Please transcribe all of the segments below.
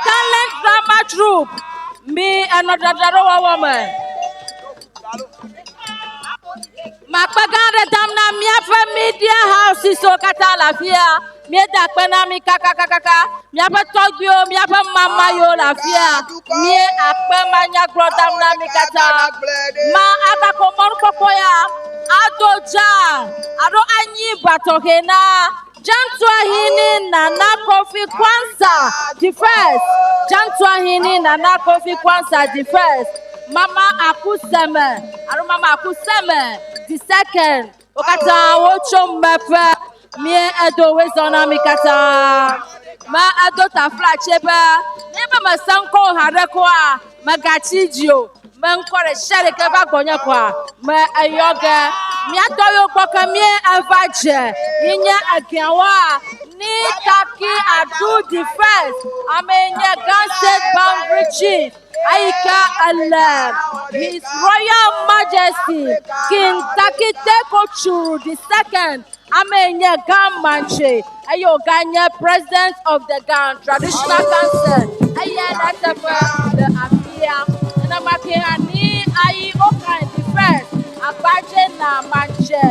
Talent drama troupe. Me another woman. Makpagare damna miafa media house so kata la fia. Mieda kwena mi kaka miafa togbio miafa mama yo la fia. Mie akpe manya gro damna mi kata. Ma aka komon kokoya. Adoja. Ado anyi batokena. Jantwa hini Nana Kofi Kwanza the first. Jantwa hini Nana Kofi Kwanza the first. Mama Akuseme. Ado Mama Akuseme the second. Okata wocho mepe. Mie edo wezona mikata. Ma ado tafla cheba. Neba masanko harekwa. Magachijio. Menkore shere keva gonye kwa. Me ayoge. Miatoyo kwa mie avaje. Inye agiawa. Ni taki adu the first. Amenye Gun State Boundary Chief. Aika Allah. His Royal Majesty King Takiteko Churu the second. Amenye Gan Manche. Ayo Ganye President of the Gan Traditional Council. Aye Natefe the Afia. Namakeni ayi okan the first abaje na manche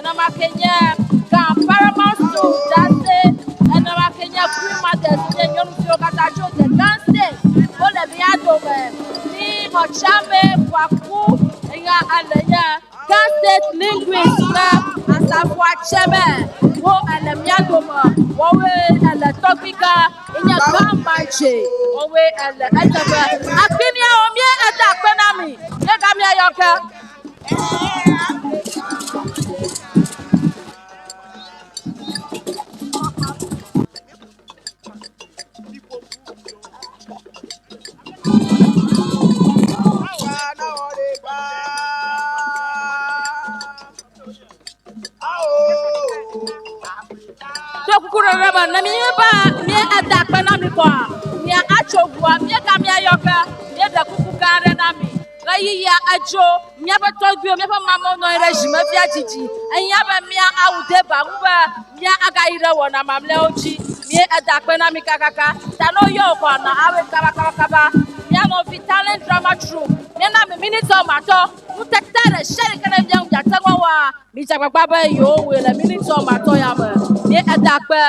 namakenya kan paramount to dase namakenya queen mother de nyonu fi okata jo de dance o le bi adome ni ochame kwaku eya alenya dance linguist na asafo acheme wo elemiadoma wo we ele topika inya kan manche wo we ele etebe akini omie eta penami ye gamia yoka Reba na mi ada pena mi kwa mi achogua mi gamia yoka mi da kukukare na mi rayi ya ajo mi abatogbio mi fa mama no regime fi ajiji enya ba mi awude ba ngba mi aga ire wona mamle oji mi ada pena mi kakaka tano yo kwa na awe kaba mi no fi talent drama troupe mi na mi minute o mato mutetere shere kana mi anja tagwa wa mi jagba ba yo we le minute o mato ya ma mi ada pe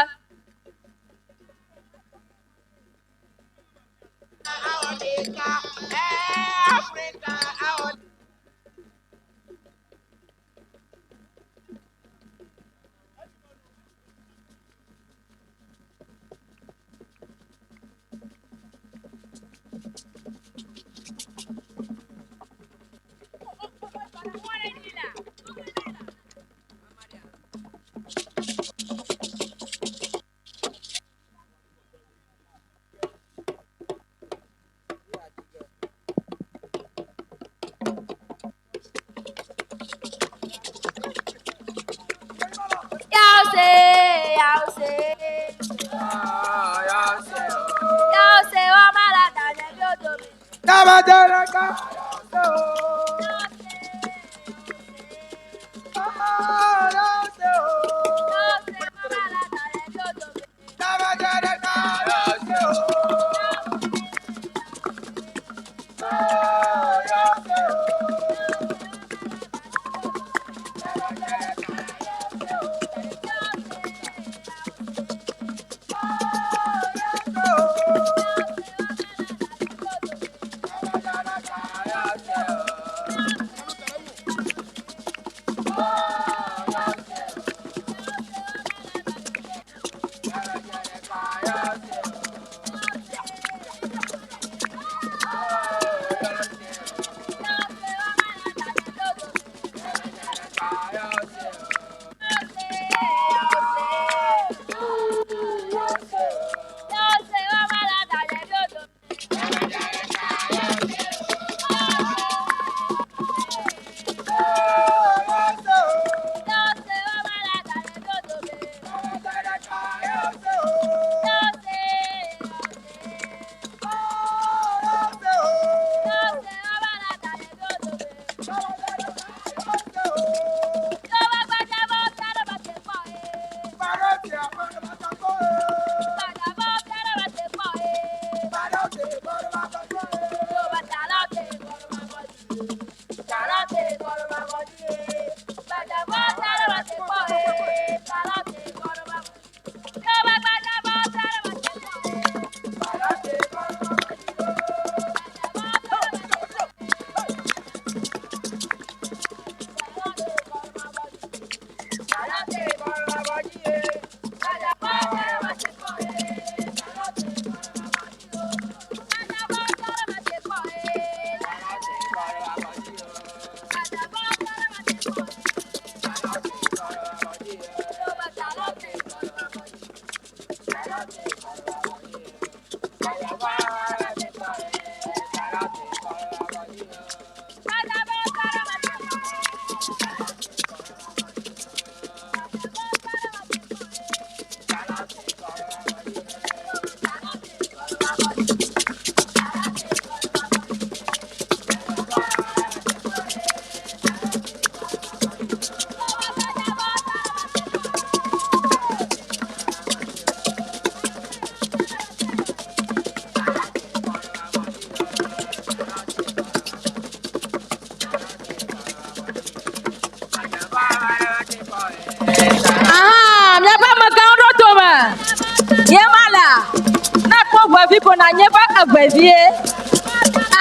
vipo na nyeba agwevie.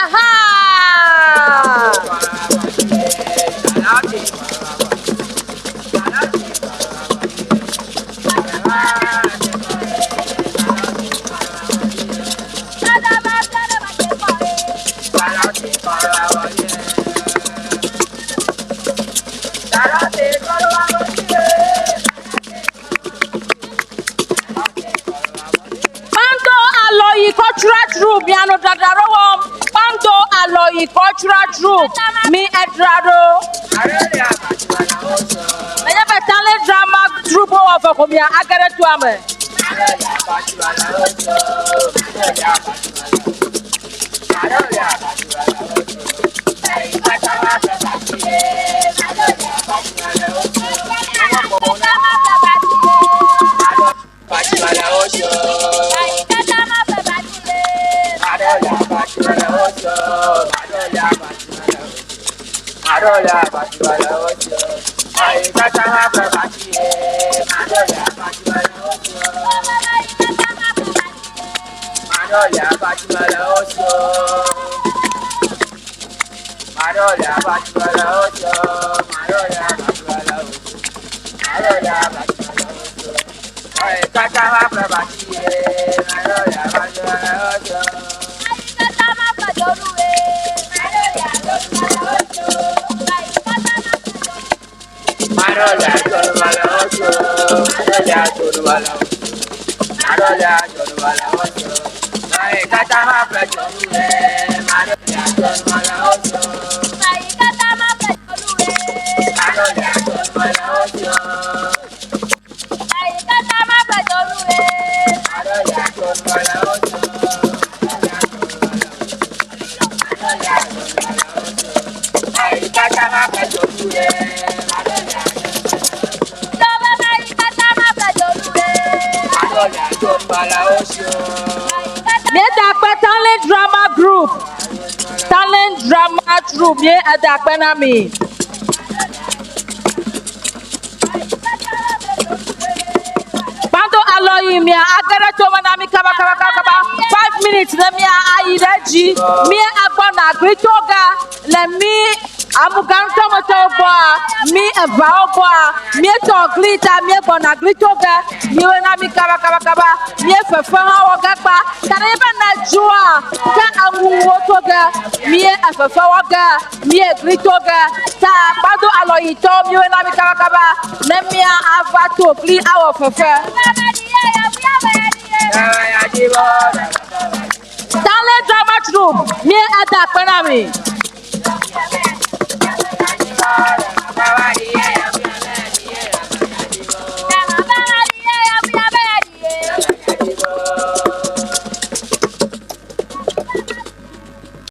Aha! Cultural troupe, piano dadaro, Pando Aloy cultural troupe, me Edrado. I have a talent drama troupe of a comia, I got it to Ame. Talent drama group, talent drama troupe, ye adakpenami. Pando Aloy me agara to manami kaba 5 minutes let me aidaji me agbona gritoga let me amuganto motoboa me avaoboa me to glitter me bona gritoga me na mi kaba me fefa wogagba taneba na joa ka amuwotoga me afefa woga me gritoga ta Pando Aloy to me na mi kaba let me avato gli our fefa. Talent drama troupe, me adakpenami.